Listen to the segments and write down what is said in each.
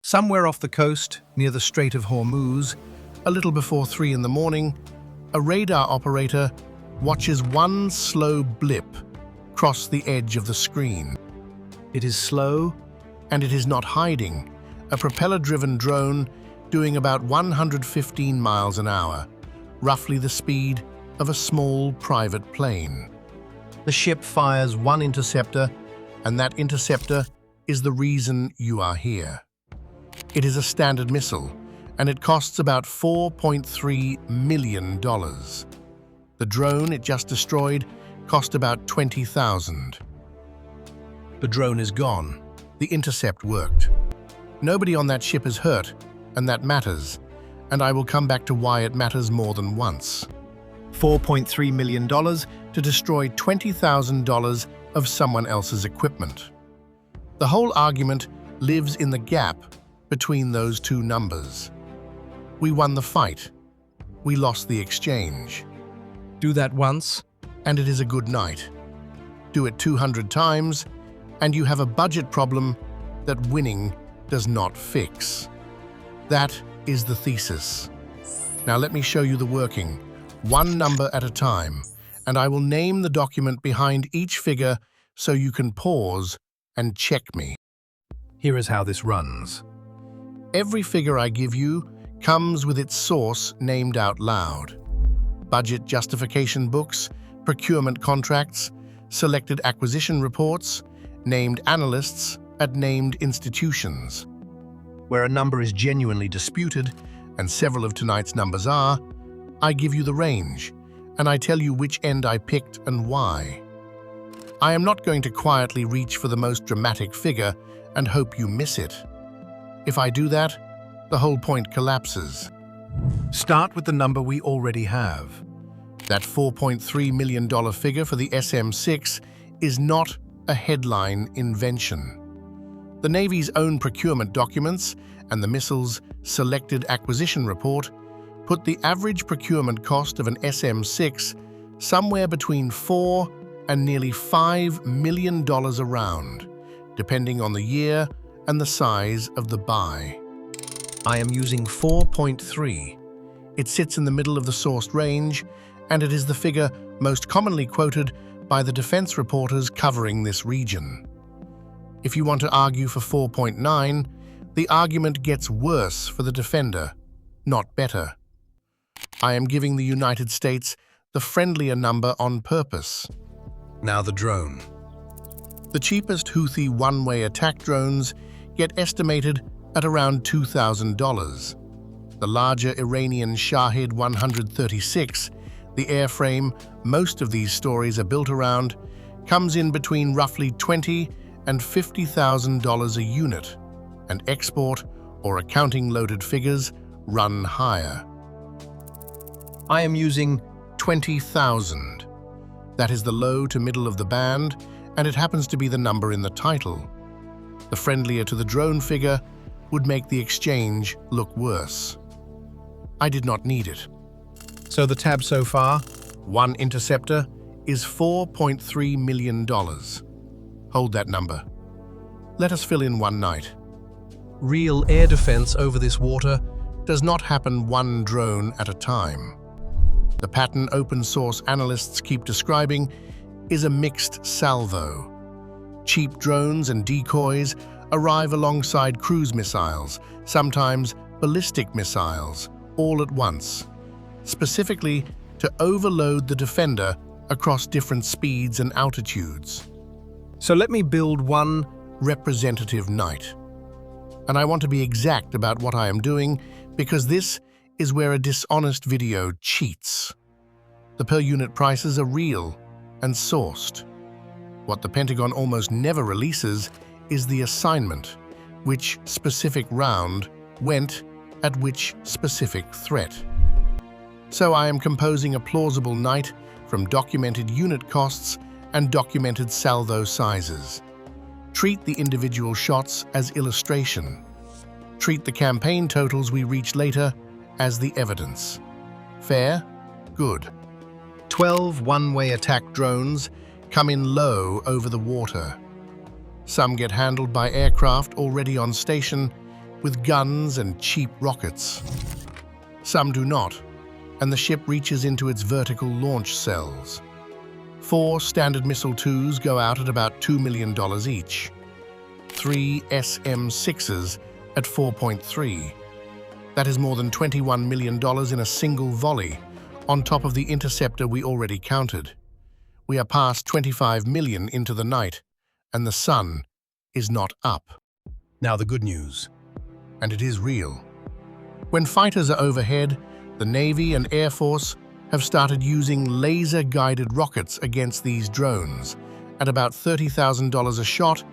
Somewhere off the coast, near the Strait of Hormuz, a little before 3 in the morning, a radar operator watches one slow blip cross the edge of the screen. It is slow, and it is not hiding. A propeller-driven drone doing about 115 miles an hour, roughly the speed of a small private plane. The ship fires one interceptor, and that interceptor is the reason you are here. It is a standard missile, and it costs about $4.3 million. The drone it just destroyed cost about $20,000. The drone is gone. The intercept worked. Nobody on that ship is hurt, and that matters, and I will come back to why it matters more than once. $4.3 million to destroy $20,000 of someone else's equipment. The whole argument lives in the gap between those two numbers. We won the fight. We lost the exchange. Do that once, and it is a good night. Do it 200 times, and you have a budget problem that winning does not fix. That is the thesis. Now let me show you the working, one number at a time, and I will name the document behind each figure so you can pause and check me. here is how this runs. Every figure I give you comes with its source named out loud. Budget justification books, procurement contracts, selected acquisition reports, named analysts at named institutions. Where a number is genuinely disputed, and several of tonight's numbers are, I give you the range, and I tell you which end I picked and why. I am not going to quietly reach for the most dramatic figure and hope you miss it. If I do that, the whole point collapses. Start with the number we already have. That $4.3 million figure for the SM-6 is not a headline invention. The Navy's own procurement documents and the missile's selected acquisition report put the average procurement cost of an SM-6 somewhere between $4 and nearly $5 million a round, depending on the year and the size of the buy. I am using 4.3. It sits in the middle of the sourced range, and it is the figure most commonly quoted by the defense reporters covering this region. If you want to argue for 4.9, the argument gets worse for the defender, not better. I am giving the United States the friendlier number on purpose. Now the drone. The cheapest Houthi one-way attack drones get estimated at around $2,000. The larger Iranian Shahid 136, the airframe most of these stories are built around, comes in between roughly $20,000 and $50,000 a unit, and export or accounting-loaded figures run higher. I am using 20,000. That is the low to middle of the band, and it happens to be the number in the title. The friendlier to the drone figure would make the exchange look worse. I did not need it. So the tab so far? One interceptor is $4.3 million. Hold that number. Let us fill in one night. Real air defense over this water Does not happen one drone at a time. The pattern open source analysts keep describing is a mixed salvo. Cheap drones and decoys arrive alongside cruise missiles, sometimes ballistic missiles, all at once, specifically to overload the defender across different speeds and altitudes. So let me build one Representative night. And I want to be exact about what I am doing because this is where a dishonest video cheats. The per-unit prices are real and sourced. What the Pentagon almost never releases is the assignment, which specific round went at which specific threat. So I am composing a plausible night from documented unit costs and documented salvo sizes. Treat the individual shots as illustration. Treat the campaign totals we reach later as the evidence. Fair? Good. 12 one-way attack drones come in low over the water. Some get handled by aircraft already on station, with guns and cheap rockets. Some do not, and the ship reaches into its vertical launch cells. 4 Standard Missile 2s go out at about $2 million each. 3 SM-6s at 4.3. That is more than $21 million in a single volley, on top of the interceptor we already counted. We are past 25 million into the night, and the sun is not up. Now the good news. And it is real. When fighters are overhead, the Navy and Air Force have started using laser-guided rockets against these drones at about $30,000 a shot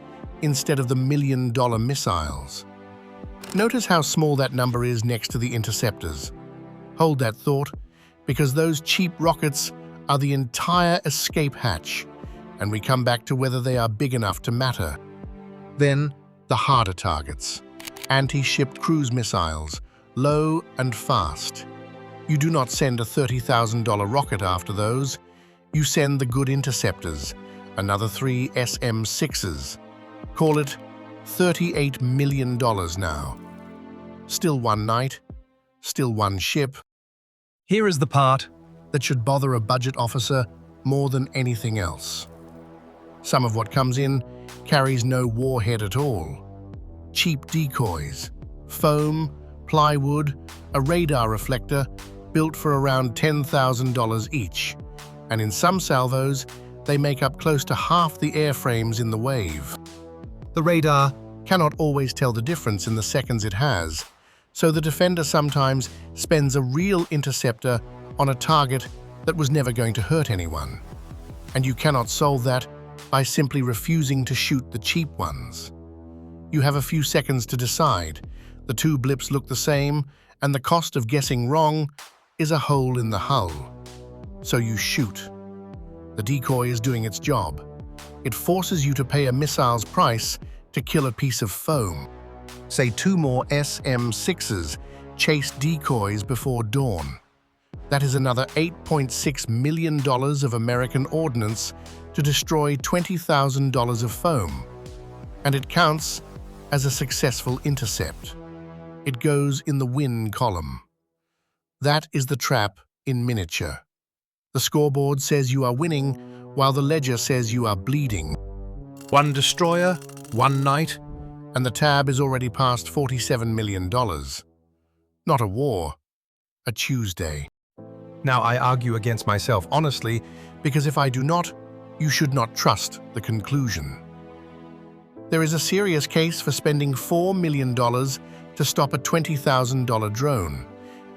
instead of the million-dollar missiles. Notice how small that number is next to the interceptors. Hold that thought, because those cheap rockets are the entire escape hatch, and we come back to whether they are big enough to matter. Then, the harder targets. Anti-ship cruise missiles, low and fast. You do not send a $30,000 rocket after those. You send the good interceptors, another 3 SM-6s. Call it $38 million now. Still one night, still one ship. Here is the part That should bother a budget officer more than anything else. Some of what comes in carries no warhead at all. Cheap decoys, foam, plywood, a radar reflector built for around $10,000 each, and in some salvos, they make up close to half the airframes in the wave. The radar cannot always tell the difference in the seconds it has, so the defender sometimes spends a real interceptor on a target that was never going to hurt anyone. And you cannot solve that by simply refusing to shoot the cheap ones. You have a few seconds to decide. The 2 blips look the same, and the cost of guessing wrong is a hole in the hull. So you shoot. The decoy is doing its job. It forces you to pay a missile's price to kill a piece of foam. Say 2 more SM-6s chase decoys before dawn. That is another $8.6 million of American ordnance to destroy $20,000 of foam. And it counts as a successful intercept. It goes in the win column. That is the trap in miniature. The scoreboard says you are winning, while the ledger says you are bleeding. 1 destroyer, 1 night, and the tab is already past $47 million. Not a war, a Tuesday. Now I argue against myself honestly, because if I do not, you should not trust the conclusion. There is a serious case for spending $4 million to stop a $20,000 drone,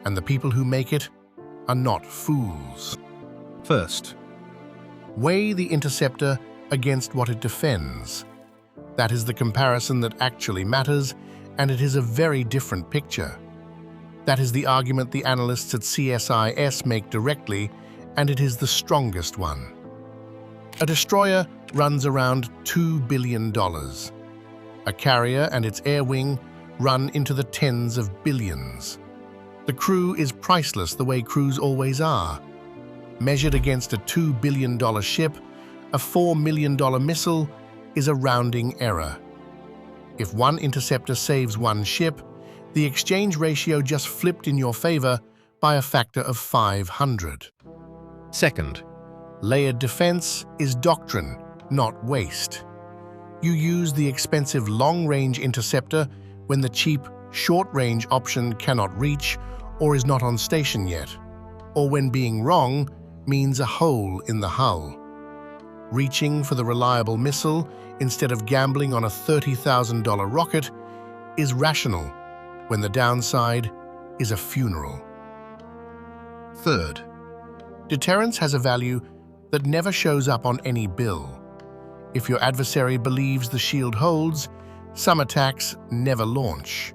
and the people who make it are not fools. First, weigh the interceptor against what it defends. That is the comparison that actually matters, and it is a very different picture. That is the argument the analysts at CSIS make directly, and it is the strongest one. A destroyer runs around $2 billion. A carrier and its air wing run into the tens of billions. The crew is priceless the way crews always are. Measured against a $2 billion ship, a $4 million missile is a rounding error. If one interceptor saves one ship, the exchange ratio just flipped in your favor by a factor of 500. Second, layered defense is doctrine, not waste. You use the expensive long-range interceptor when the cheap, short-range option cannot reach or is not on station yet, or when being wrong means a hole in the hull. Reaching for the reliable missile instead of gambling on a $30,000 rocket is rational when the downside is a funeral. Third, deterrence has a value that never shows up on any bill. If your adversary believes the shield holds, some attacks never launch.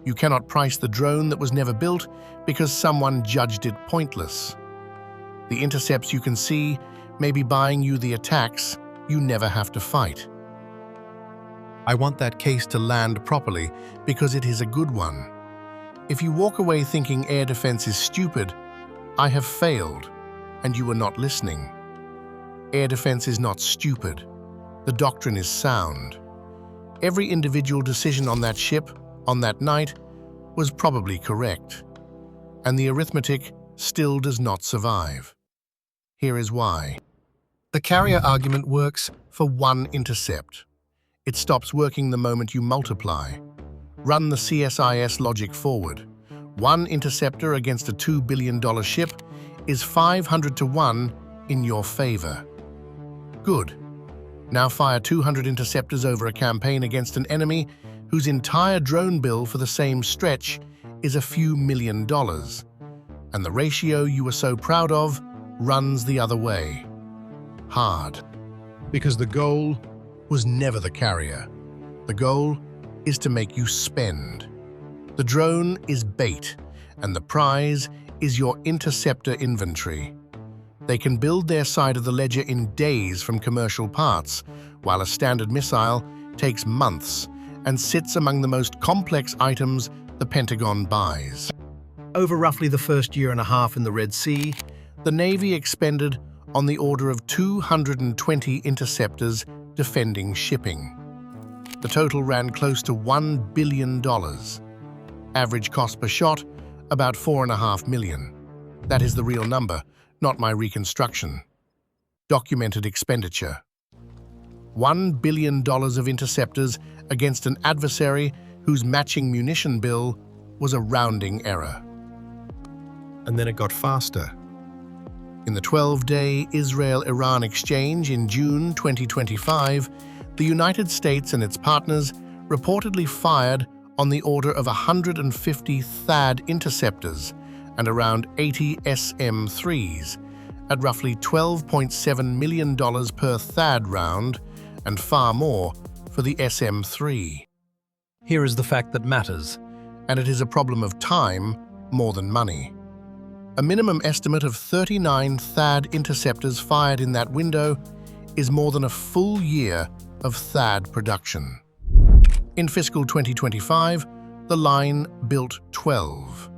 You cannot price the drone that was never built because someone judged it pointless. The intercepts you can see may be buying you the attacks you never have to fight. I want that case to land properly because it is a good one. If you walk away thinking air defense is stupid, I have failed, and you are not listening. Air defense is not stupid. The doctrine is sound. Every individual decision on that ship on that night was probably correct, and the arithmetic still does not survive. Here is why. The carrier argument works for one intercept. It stops working the moment you multiply. Run the CSIS logic forward. One interceptor against a $2 billion ship is 500 to 1 in your favor. Good. Now fire 200 interceptors over a campaign against an enemy whose entire drone bill for the same stretch is a few $1 million. And the ratio you were so proud of runs the other way. Hard. Because the goal was never the carrier. The goal is to make you spend. The drone is bait, and the prize is your interceptor inventory. They can build their side of the ledger in days from commercial parts, while a standard missile takes months and sits among the most complex items the Pentagon buys. Over roughly the first year and a half in the Red Sea, the Navy expended on the order of 220 interceptors defending shipping. The total ran close to $1 billion. Average cost per shot, about $4.5 million. That is the real number, not my reconstruction. Documented expenditure. $1 billion of interceptors against an adversary whose matching munition bill was a rounding error. And then it got faster. In the 12-day Israel-Iran exchange in June 2025, the United States and its partners reportedly fired on the order of 150 THAAD interceptors and around 80 SM-3s at roughly $12.7 million per THAAD round and far more for the SM-3. Here is the fact that matters, and it is a problem of time more than money. A minimum estimate of 39 THAAD interceptors fired in that window is more than a full year of THAAD production. In fiscal 2025, the line built 12.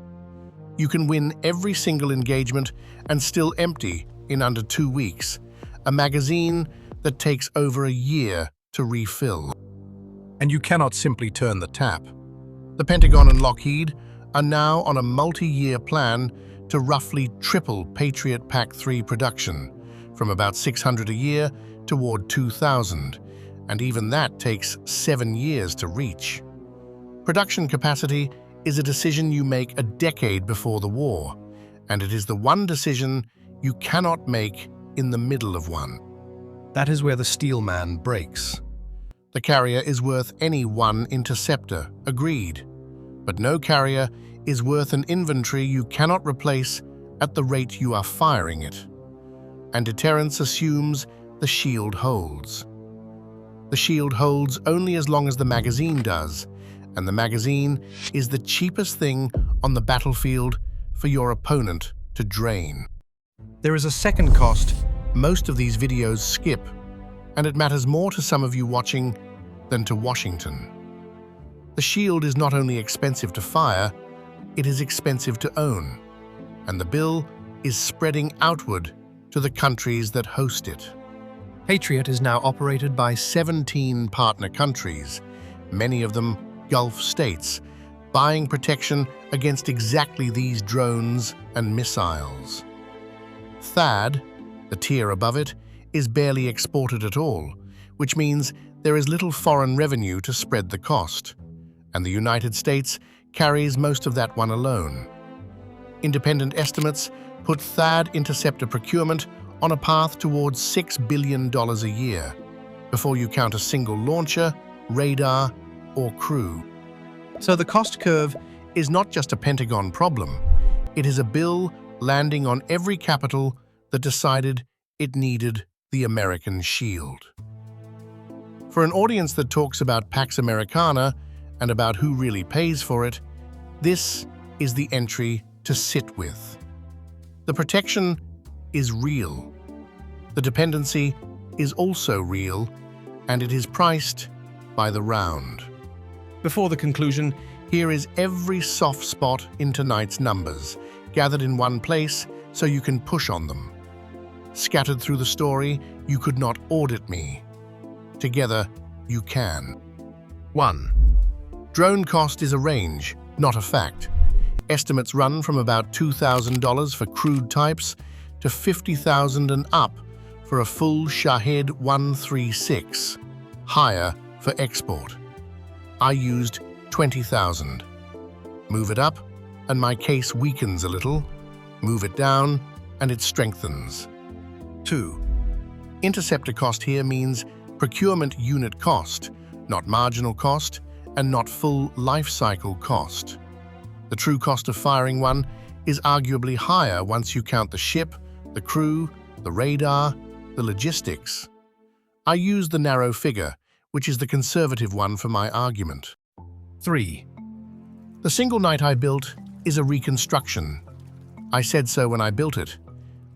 You can win every single engagement and still empty in under 2 weeks, a magazine that takes over a year to refill. And you cannot simply turn the tap. The Pentagon and Lockheed are now on a multi-year plan to roughly triple Patriot PAC-3 production, from about 600 a year toward 2,000, and even that takes 7 years to reach. Production capacity is a decision you make a decade before the war, and it is the one decision you cannot make in the middle of one. That is where the steelman breaks. The carrier is worth any one interceptor, agreed, but no carrier is worth an inventory you cannot replace at the rate you are firing it. And deterrence assumes the shield holds. The shield holds only as long as the magazine does, and the magazine is the cheapest thing on the battlefield for your opponent to drain. There is a second cost most of these videos skip, and it matters more to some of you watching than to Washington. The shield is not only expensive to fire, it is expensive to own, and the bill is spreading outward to the countries that host it. Patriot is now operated by 17 partner countries, many of them Gulf states, buying protection against exactly these drones and missiles. THAAD, the tier above it, is barely exported at all, which means there is little foreign revenue to spread the cost, and the United States carries most of that one alone. Independent estimates put THAAD interceptor procurement on a path towards $6 billion a year, before you count a single launcher, radar, or crew. So the cost curve is not just a Pentagon problem, it is a bill landing on every capital that decided it needed the American shield. For an audience that talks about Pax Americana and about who really pays for it, this is the entry to sit with. The protection is real. The dependency is also real, and it is priced by the round. Before the conclusion, here is every soft spot in tonight's numbers, gathered in one place so you can push on them. Scattered through the story, you could not audit me. Together, you can. 1. Drone cost is a range, not a fact. Estimates run from about $2,000 for crude types to $50,000 and up for a full Shahed 136, higher for export. I used $20,000. Move it up, and my case weakens a little. Move it down, and it strengthens. 2. Interceptor cost here means procurement unit cost, not marginal cost, and not full life cycle cost. The true cost of firing one is arguably higher once you count the ship, the crew, the radar, the logistics. I use the narrow figure, which is the conservative one for my argument. 3. The single night I built is a reconstruction. I said so when I built it.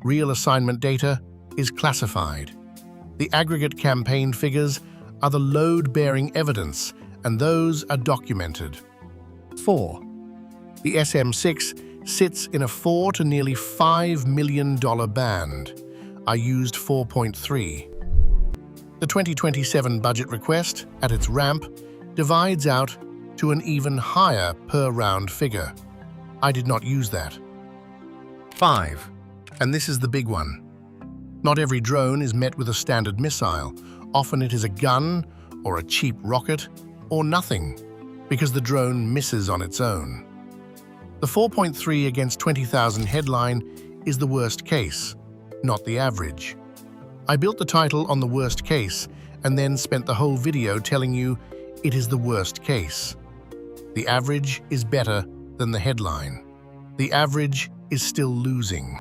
Real assignment data is classified. The aggregate campaign figures are the load-bearing evidence, and those are documented. 4. The SM-6 sits in a $4 to nearly $5 million band. I used 4.3. The 2027 budget request, at its ramp, divides out to an even higher per-round figure. I did not use that. 5. And this is the big one. Not every drone is met with a standard missile. Often it is a gun, or a cheap rocket, or nothing, because the drone misses on its own. The 4.3 against 20,000 headline is the worst case, not the average. I built the title on the worst case and then spent the whole video telling you it is the worst case. The average is better than the headline. The average is still losing.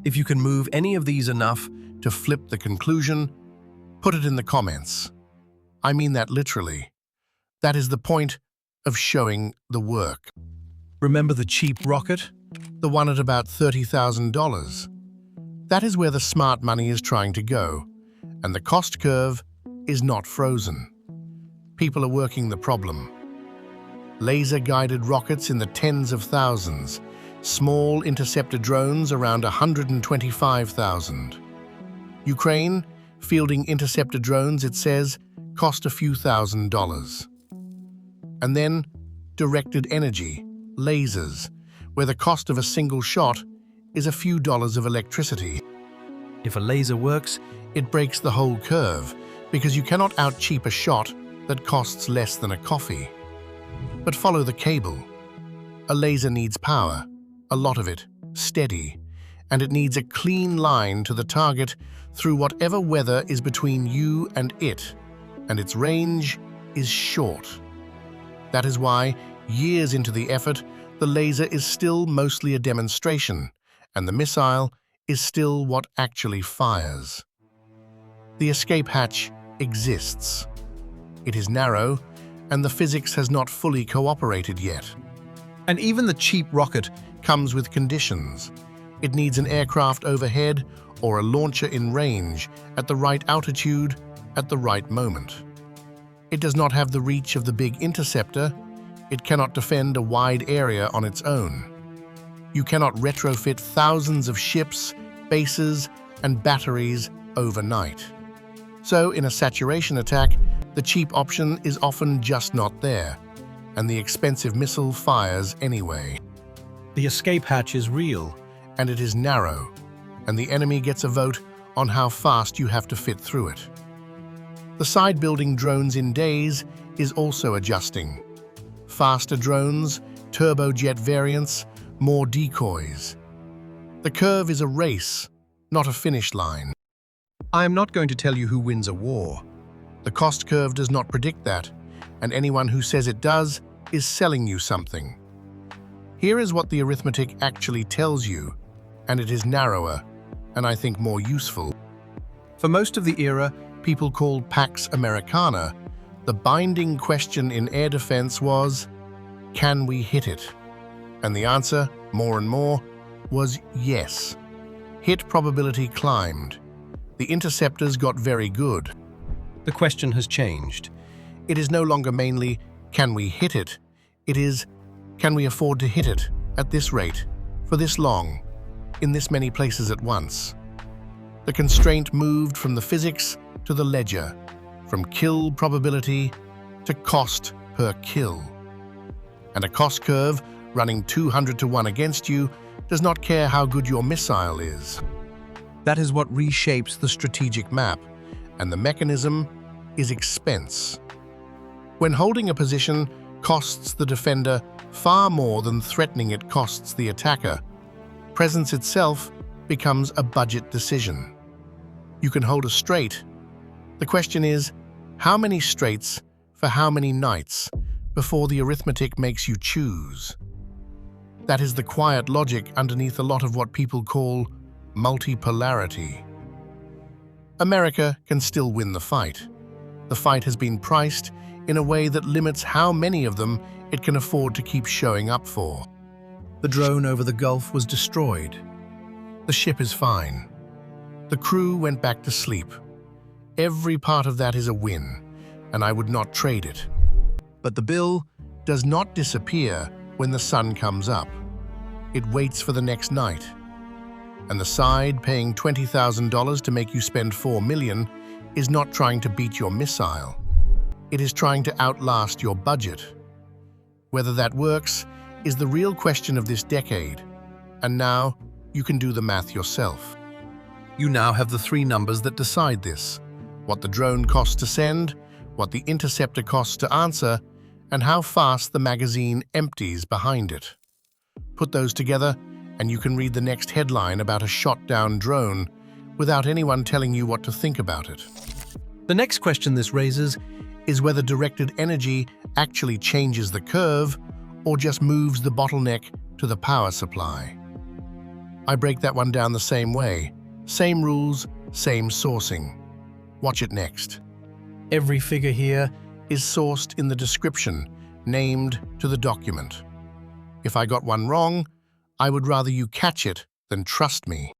If you can move any of these enough to flip the conclusion, put it in the comments. I mean that literally. That is the point of showing the work. Remember the cheap rocket? The one at about $30,000. That is where the smart money is trying to go, and the cost curve is not frozen. People are working the problem. Laser-guided rockets in the tens of thousands, small interceptor drones around 125,000. Ukraine, fielding interceptor drones, it says, cost a few $1,000s. And then, directed energy, lasers, where the cost of a single shot is a few dollars of electricity. If a laser works, it breaks the whole curve, because you cannot out-cheap a shot that costs less than a coffee. But follow the cable. A laser needs power, a lot of it, steady, and it needs a clean line to the target through whatever weather is between you and it, and its range is short. That is why, years into the effort, the laser is still mostly a demonstration, and the missile is still what actually fires. The escape hatch exists. It is narrow, and the physics has not fully cooperated yet. And even the cheap rocket comes with conditions. It needs an aircraft overhead or a launcher in range at the right altitude at the right moment. It does not have the reach of the big interceptor. It cannot defend a wide area on its own. You cannot retrofit thousands of ships, bases, and batteries overnight. So, in a saturation attack, the cheap option is often just not there, and the expensive missile fires anyway. The escape hatch is real, and it is narrow, and the enemy gets a vote on how fast you have to fit through it. The side-building drones in days is also adjusting. Faster drones, turbojet variants, more decoys. The curve is a race, not a finish line. I am not going to tell you who wins a war. The cost curve does not predict that, and anyone who says it does is selling you something. Here is what the arithmetic actually tells you, and it is narrower, and I think more useful. For most of the era, people called Pax Americana, the binding question in air defense was, can we hit it? And the answer, more and more, was yes. Hit probability climbed. The interceptors got very good. The question has changed. It is no longer mainly, can we hit it? It is, can we afford to hit it at this rate, for this long, in this many places at once? The constraint moved from the physics to the ledger, from kill probability to cost per kill. And a cost curve running 200 to 1 against you does not care how good your missile is. That is what reshapes the strategic map, and the mechanism is expense. When holding a position costs the defender far more than threatening it costs the attacker, presence itself becomes a budget decision. You can hold a strait. The question is, how many straits for how many nights before the arithmetic makes you choose? That is the quiet logic underneath a lot of what people call multipolarity. America can still win the fight. The fight has been priced in a way that limits how many of them it can afford to keep showing up for. The drone over the Gulf was destroyed. The ship is fine. The crew went back to sleep. Every part of that is a win, and I would not trade it. But the bill does not disappear when the sun comes up. It waits for the next night. And the side paying $20,000 to make you spend $4 million is not trying to beat your missile. It is trying to outlast your budget. Whether that works is the real question of this decade. And now you can do the math yourself. You now have the 3 numbers that decide this: what the drone costs to send, what the interceptor costs to answer, and how fast the magazine empties behind it. Put those together, and you can read the next headline about a shot-down drone without anyone telling you what to think about it. The next question this raises is whether directed energy actually changes the curve or just moves the bottleneck to the power supply. I break that one down the same way. Same rules, same sourcing. Watch it next. Every figure here is sourced in the description, named to the document. If I got one wrong, I would rather you catch it than trust me.